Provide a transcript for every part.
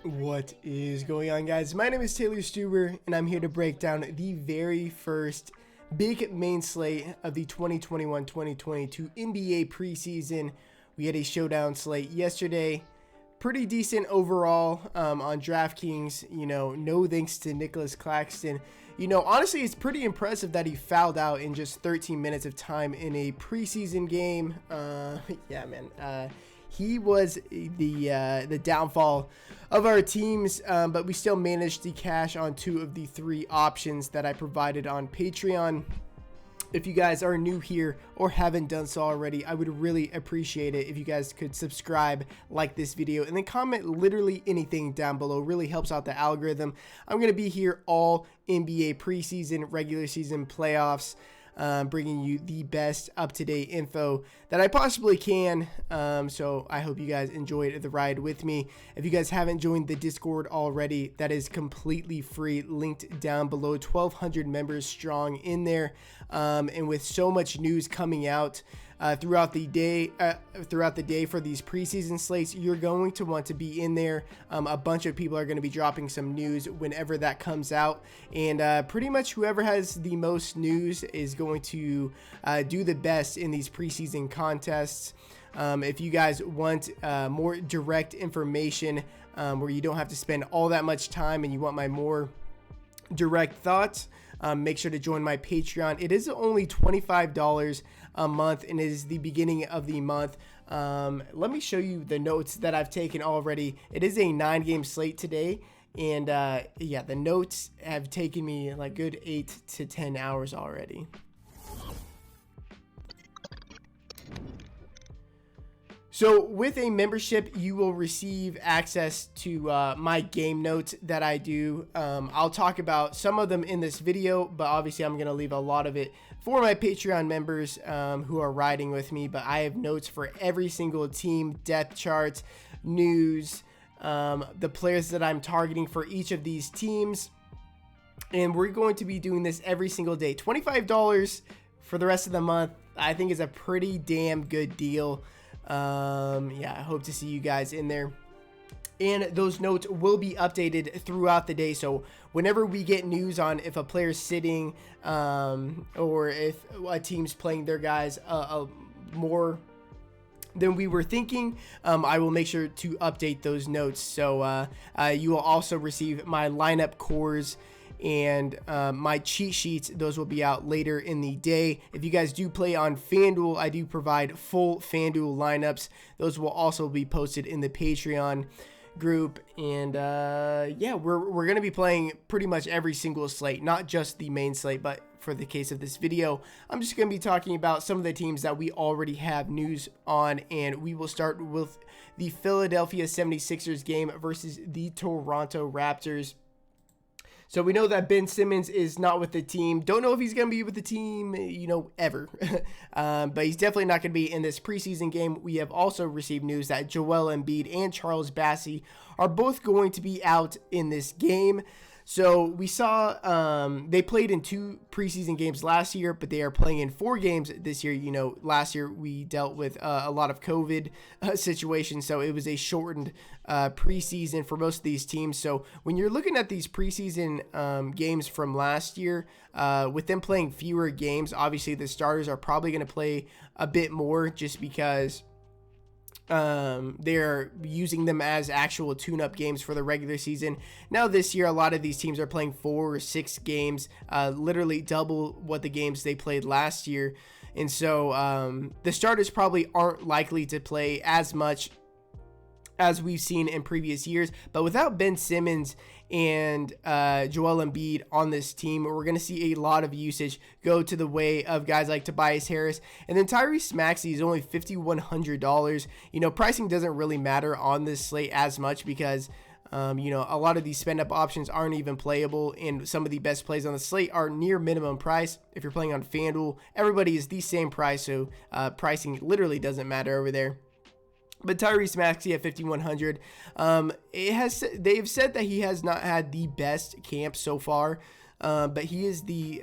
What is going on, guys? My name is Taylor Stuber, and I'm here to break down the very first big main slate of the 2021-2022 NBA preseason. We had a showdown slate yesterday. Pretty decent overall on Draftkings. No thanks to Nicholas Claxton. Honestly, it's pretty impressive that he fouled out in just 13 minutes of time in a preseason game. Yeah, man. He was the downfall of our teams, but we still managed to cash on 2 of the 3 options that I provided on Patreon. If you guys are new here or haven't done so already, I would really appreciate it if you guys could subscribe, like this video, and then comment literally anything down below. It really helps out the algorithm. I'm going to be here all NBA preseason, regular season, playoffs, bringing you the best up-to-date info that I possibly can. So I hope you guys enjoyed the ride with me. If you guys haven't joined the Discord already, that is completely free, linked down below. 1,200 members strong in there, and with so much news coming out throughout the day for these preseason slates, you're going to want to be in there. A bunch of people are going to be dropping some news whenever that comes out, and pretty much whoever has the most news is going to do the best in these preseason contests. If you guys want more direct information where you don't have to spend all that much time and you want my more direct thoughts, make sure to join my Patreon. It is only $25 a month, and it is the beginning of the month. Let me show you the notes that I've taken already. It is a 9-game slate today, and yeah, the notes have taken me like good 8 to 10 hours already. So with a membership, you will receive access to my game notes that I do. I'll talk about some of them in this video, but obviously I'm going to leave a lot of it for my Patreon members who are riding with me. But I have notes for every single team, depth charts, news, the players that I'm targeting for each of these teams. And we're going to be doing this every single day. $25 for the rest of the month, I think, is a pretty damn good deal. Yeah, I hope to see you guys in there, and those notes will be updated throughout the day. So whenever we get news on if a player's sitting, or if a team's playing their guys more than we were thinking, I will make sure to update those notes. So you will also receive my lineup cores and my cheat sheets. Those will be out later in the day. If you guys do play on FanDuel, I do provide full FanDuel lineups. Those will also be posted in the Patreon group. And yeah, we're going to be playing pretty much every single slate, not just the main slate, but for the case of this video, I'm just going to be talking about some of the teams that we already have news on, and we will start with the Philadelphia 76ers game versus the Toronto Raptors. So we know that Ben Simmons is not with the team. Don't know if he's going to be with the team, ever. But he's definitely not going to be in this preseason game. We have also received news that Joel Embiid and Charles Bassey are both going to be out in this game. So we saw they played in 2 preseason games last year, but they are playing in 4 games this year. Last year we dealt with a lot of COVID situations, so it was a shortened preseason for most of these teams. So when you're looking at these preseason games from last year, with them playing fewer games, obviously the starters are probably going to play a bit more just because they're using them as actual tune-up games for the regular season. Now this year, a lot of these teams are playing 4 or 6 games, literally double what the games they played last year. And so the starters probably aren't likely to play as much as we've seen in previous years. But without Ben Simmons and Joel Embiid on this team, we're going to see a lot of usage go to the way of guys like Tobias Harris. And then Tyrese Maxey is only $5,100. Pricing doesn't really matter on this slate as much because a lot of these spend up options aren't even playable, and some of the best plays on the slate are near minimum price. If you're playing on FanDuel, everybody is the same price, so pricing literally doesn't matter over there. But Tyrese Maxey at $5,100, they've said that he has not had the best camp so far, but he is the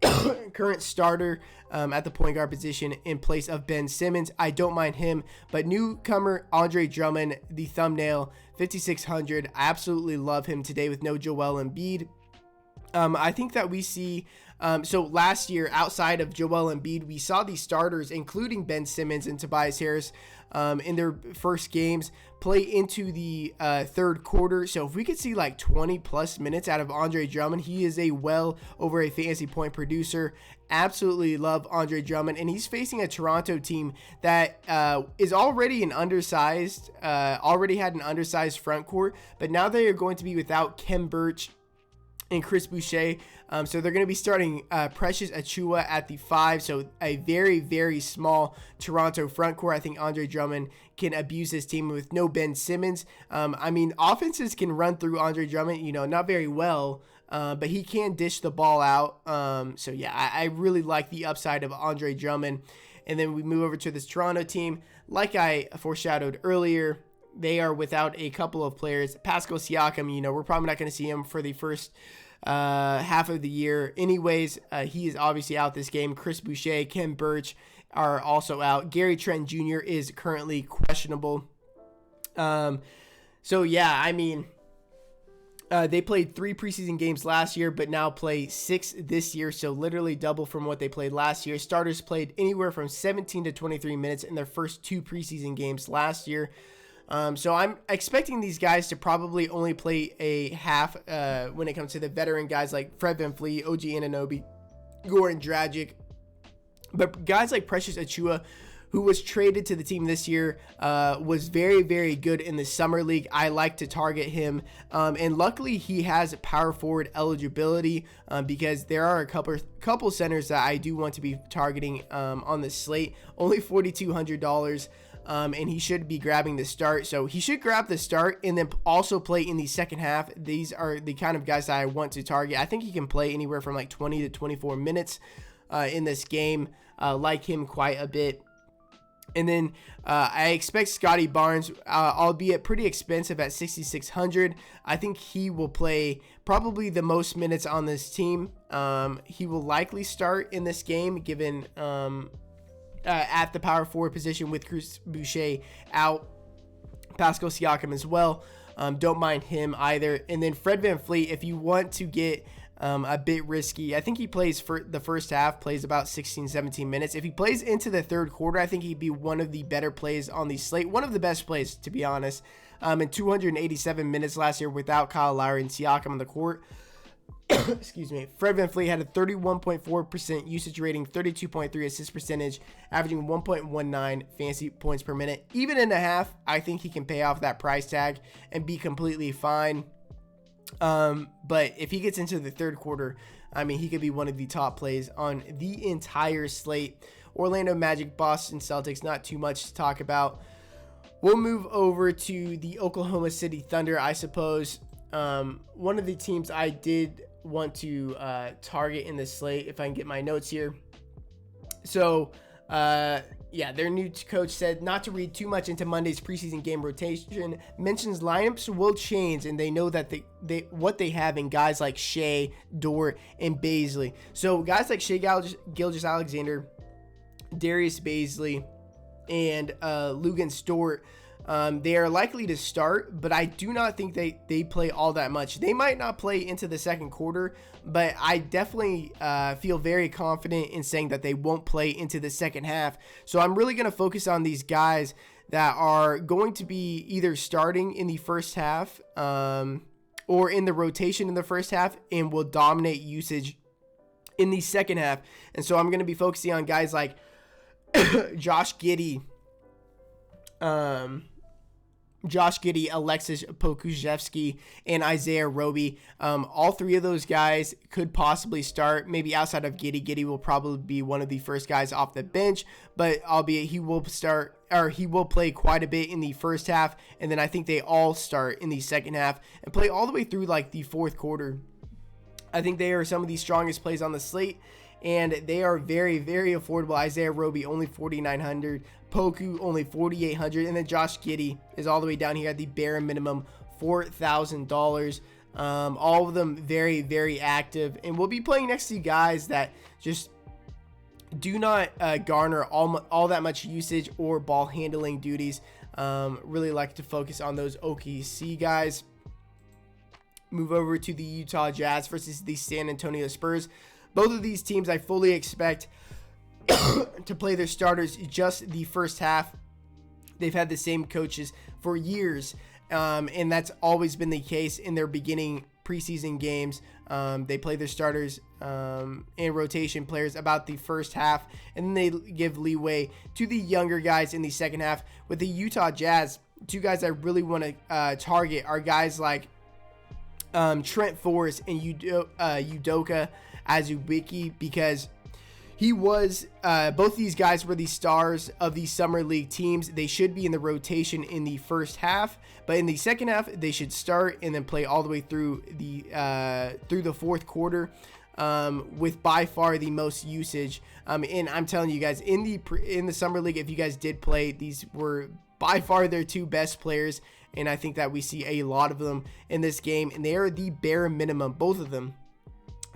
current starter at the point guard position in place of Ben Simmons. I don't mind him, but newcomer Andre Drummond, the thumbnail, 5,600. I absolutely love him today with no Joel Embiid. I think that we see, so last year, outside of Joel Embiid, we saw these starters, including Ben Simmons and Tobias Harris, in their first games play into the third quarter. So if we could see like 20 plus minutes out of Andre Drummond, he is a well over a fantasy point producer. Absolutely love Andre Drummond, and he's facing a Toronto team that is already already had an undersized front court, but now they are going to be without Khem Birch and Chris Boucher. So they're going to be starting Precious Achiuwa at the 5. So a very, very small Toronto front court. I think Andre Drummond can abuse his team with no Ben Simmons. I mean, offenses can run through Andre Drummond, not very well, but he can dish the ball out. So yeah, I really like the upside of Andre Drummond. And then we move over to this Toronto team. Like I foreshadowed earlier, they are without a couple of players. Pascal Siakam, we're probably not going to see him for the first half of the year. Anyways, he is obviously out this game. Chris Boucher, Khem Birch are also out. Gary Trent Jr. is currently questionable. So yeah, I mean, they played 3 preseason games last year, but now play 6 this year. So literally double from what they played last year. Starters played anywhere from 17 to 23 minutes in their first 2 preseason games last year. So I'm expecting these guys to probably only play a half when it comes to the veteran guys like Fred VanVleet, OG Anunoby, Goran Dragic. But guys like Precious Achiuwa, who was traded to the team this year, was very, very good in the summer league. I like to target him. And luckily he has power forward eligibility because there are a couple centers that I do want to be targeting on the slate. Only $4,200. And he should be grabbing the start. So he should grab the start and then also play in the second half. These are the kind of guys that I want to target. I think he can play anywhere from like 20 to 24 minutes in this game. Like him quite a bit. And then I expect Scotty Barnes, albeit pretty expensive at $6,600. I think he will play probably the most minutes on this team. He will likely start in this game given at the power forward position with Chris Boucher out, Pascal Siakam as well. Don't mind him either. And then Fred VanVleet, if you want to get a bit risky, I think he plays for the first half, plays about 16, 17 minutes. If he plays into the third quarter, I think he'd be one of the better plays on the slate. One of the best plays, to be honest. In 287 minutes last year without Kyle Lowry and Siakam on the court. Excuse me. Fred VanVleet had a 31.4% usage rating, 32.3 assist percentage, averaging 1.19 fantasy points per minute. Even in a half, I think he can pay off that price tag and be completely fine. But if he gets into the third quarter, I mean, he could be one of the top plays on the entire slate. Orlando Magic, Boston Celtics, not too much to talk about. We'll move over to the Oklahoma City Thunder, I suppose. One of the teams I did want to target in the slate, if I can get my notes here. So, yeah, their new coach said not to read too much into Monday's preseason game rotation. Mentions lineups will change, and they know that they what they have in guys like Shea, Dort, and Baisley. So guys like Shea Gilgeous-Alexander, Darius Baisley, and Luguentz Dort, they are likely to start, but I do not think they play all that much. They might not play into the second quarter, but I definitely feel very confident in saying that they won't play into the second half. So I'm really going to focus on these guys that are going to be either starting in the first half or in the rotation in the first half and will dominate usage in the second half. And so I'm going to be focusing on guys like Josh Giddey, Alexis Pokusevski, and Isaiah Roby. All three of those guys could possibly start. Maybe outside of Giddey. Giddey will probably be one of the first guys off the bench, but albeit he will start, or he will play quite a bit in the first half, and then I think they all start in the second half and play all the way through like the fourth quarter. I think they are some of the strongest plays on the slate, and they are very, very affordable. Isaiah Roby only $4,900, Poku only $4,800, and then Josh Giddey is all the way down here at the bare minimum $4,000. All of them very, very active. And we'll be playing next to guys that just do not garner all that much usage or ball handling duties. Really like to focus on those OKC guys. Move over to the Utah Jazz versus the San Antonio Spurs. Both of these teams I fully expect to play their starters just the first half. They've had the same coaches for years, and that's always been the case in their beginning preseason games. They play their starters and rotation players about the first half, and then they give leeway to the younger guys in the second half. With the Utah Jazz, two guys I really want to target are guys like Trent Forrest and Udoka Azubuike, because he was both these guys were the stars of the summer league teams. They should be in the rotation in the first half, but in the second half they should start and then play all the way through the fourth quarter, with by far the most usage. And I'm telling you guys, in the summer league, if you guys did play, these were by far their two best players, and I think that we see a lot of them in this game, and they are the bare minimum, both of them.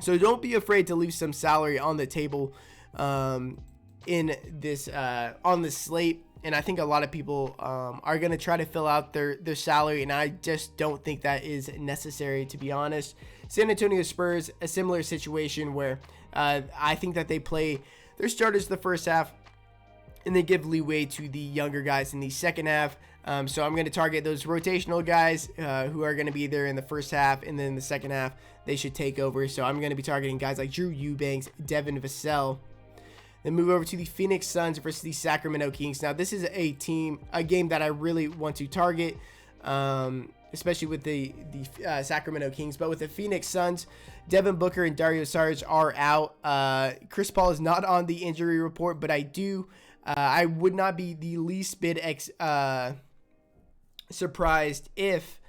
So don't be afraid to leave some salary on the table in this on the slate. And I think a lot of people are going to try to fill out their salary, and I just don't think that is necessary, to be honest. San Antonio Spurs, a similar situation where I think that they play their starters the first half and they give leeway to the younger guys in the second half. So I'm going to target those rotational guys who are going to be there in the first half, and then in the second half they should take over. So I'm going to be targeting guys like Drew Eubanks, Devin Vassell. Then move over to the Phoenix Suns versus the Sacramento Kings. Now this is a game that I really want to target, especially with the Sacramento Kings. But with the Phoenix Suns, Devin Booker and Dario Saric are out. Chris Paul is not on the injury report, but I would not be the least bit surprised if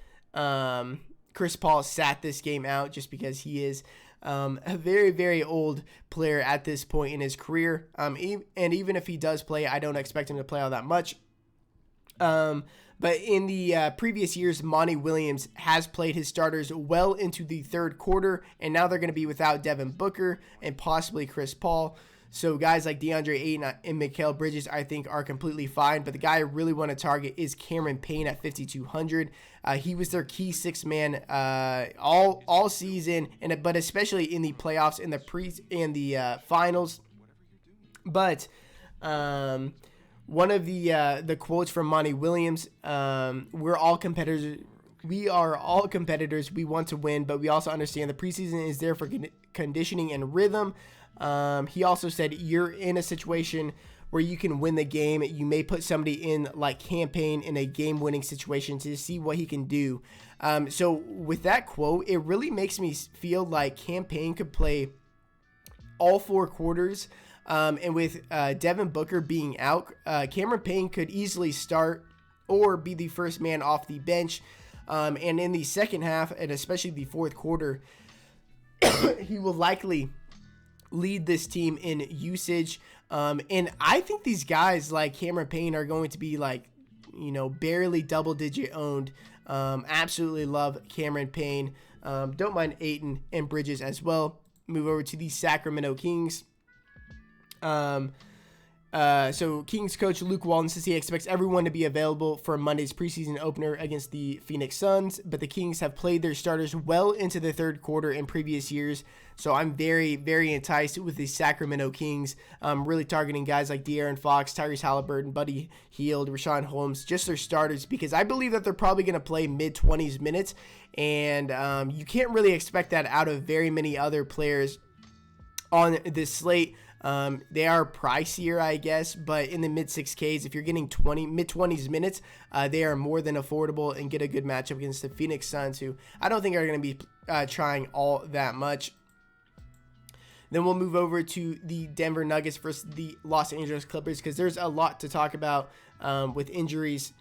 Chris Paul sat this game out, just because he is a very, very old player at this point in his career. And even if he does play, I don't expect him to play all that much. But in the previous years, Monty Williams has played his starters well into the third quarter, and now they're going to be without Devin Booker and possibly Chris Paul. So guys like DeAndre Ayton and Mikal Bridges, I think, are completely fine. But the guy I really want to target is Cameron Payne at 5,200. He was their key sixth man all season, but especially in the playoffs, in the finals. But one of the quotes from Monty Williams, we're all competitors. We are all competitors. We want to win, but we also understand the preseason is there for conditioning and rhythm. He also said, you're in a situation where you can win the game. You may put somebody in like Cam Payne in a game-winning situation to see what he can do. So with that quote, it really makes me feel like Cam Payne could play all four quarters. And with Devin Booker being out, Cameron Payne could easily start or be the first man off the bench. And in the second half, and especially the fourth quarter, he will likely lead this team in usage. And I think these guys like Cameron Payne are going to be like, barely double-digit owned. Absolutely love Cameron Payne. Don't mind Ayton and Bridges as well. Move over to the Sacramento Kings. So Kings coach Luke Walton says he expects everyone to be available for Monday's preseason opener against the Phoenix Suns, but the Kings have played their starters well into the third quarter in previous years, so I'm very, very enticed with the Sacramento Kings. Really targeting guys like De'Aaron Fox, Tyrese Halliburton, Buddy Hield, Rashawn Holmes, just their starters, because I believe that they're probably going to play mid-20s minutes, and you can't really expect that out of very many other players on this slate. They are pricier, I guess, but in the mid-6Ks, if you're getting mid-20s minutes, they are more than affordable and get a good matchup against the Phoenix Suns, who I don't think are going to be trying all that much. Then we'll move over to the Denver Nuggets versus the Los Angeles Clippers, because there's a lot to talk about with injuries.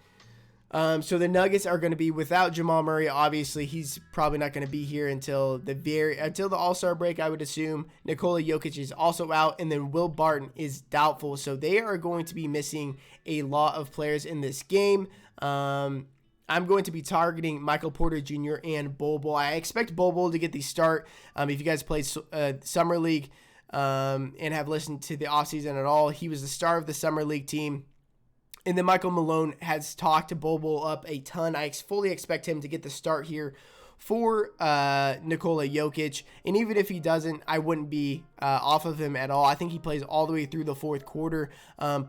So the Nuggets are going to be without Jamal Murray. Obviously, he's probably not going to be here until the All-Star break, I would assume. Nikola Jokic is also out, and then Will Barton is doubtful. So they are going to be missing a lot of players in this game. I'm I'm going to be targeting Michael Porter Jr. and Bol Bol. I expect Bol Bol to get the start. If you guys played Summer League and have listened to the offseason at all, he was the star of the Summer League team. And then Michael Malone has talked Bol Bol up a ton. I fully expect him to get the start here for Nikola Jokic. And even if he doesn't, I wouldn't be off of him at all. I think he plays all the way through the fourth quarter,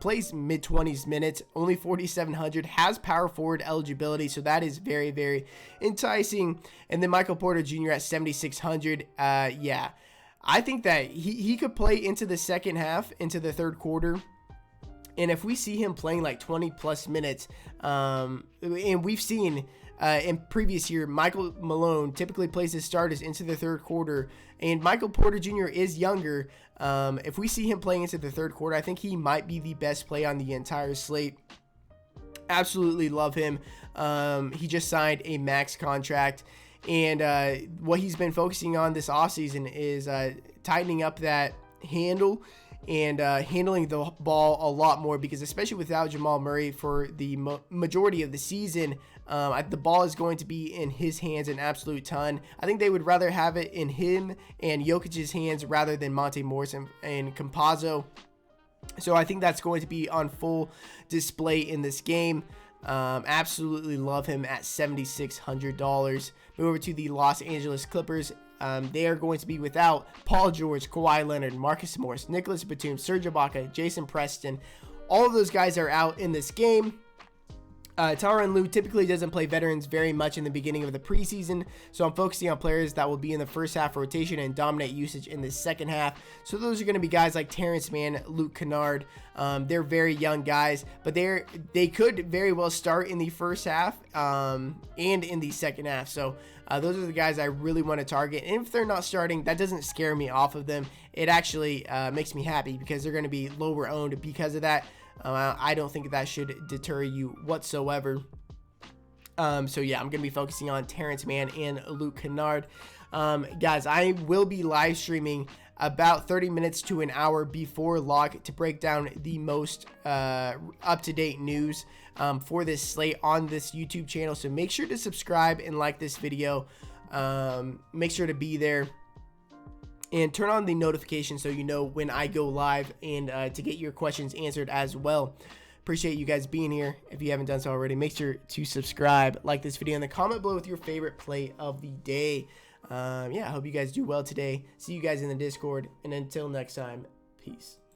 plays mid-20s minutes, only 4,700, has power forward eligibility, so that is very, very enticing. And then Michael Porter Jr. at 7,600, yeah. I think that he could play into the second half, into the third quarter. And if we see him playing like 20-plus minutes, and we've seen in previous year, Michael Malone typically plays his starters into the third quarter, and Michael Porter Jr. is younger. If we see him playing into the third quarter, I think he might be the best play on the entire slate. Absolutely love him. He just signed a max contract, and what he's been focusing on this offseason is tightening up that handle and handling the ball a lot more, because especially without Jamal Murray for the majority of the season, the ball is going to be in his hands an absolute ton. I think they would rather have it in him and Jokic's hands rather than Monte Morris and Campazzo. So I think that's going to be on full display in this game. Absolutely love him at $7,600. Move over to the Los Angeles Clippers. They are going to be without Paul George, Kawhi Leonard, Marcus Morris, Nicholas Batum, Serge Ibaka, Jason Preston. All of those guys are out in this game. Tyronn Lue typically doesn't play veterans very much in the beginning of the preseason, so I'm focusing on players that will be in the first half rotation and dominate usage in the second half. So those are going to be guys like Terrence Mann, Luke Kennard. They're very young guys, but they could very well start in the first half and in the second half. So those are the guys I really want to target. And if they're not starting, that doesn't scare me off of them. It actually makes me happy because they're going to be lower owned because of that. I don't think that should deter you whatsoever. So yeah, I'm going to be focusing on Terrence Mann and Luke Kennard. Guys, I will be live streaming about 30 minutes to an hour before lock to break down the most up-to-date news for this slate on this YouTube channel. So make sure to subscribe and like this video. Make sure to be there. And turn on the notification so you know when I go live, and to get your questions answered as well. Appreciate you guys being here. If you haven't done so already, make sure to subscribe, like this video, and then comment below with your favorite play of the day. Yeah, I hope you guys do well today. See you guys in the Discord, and until next time, peace.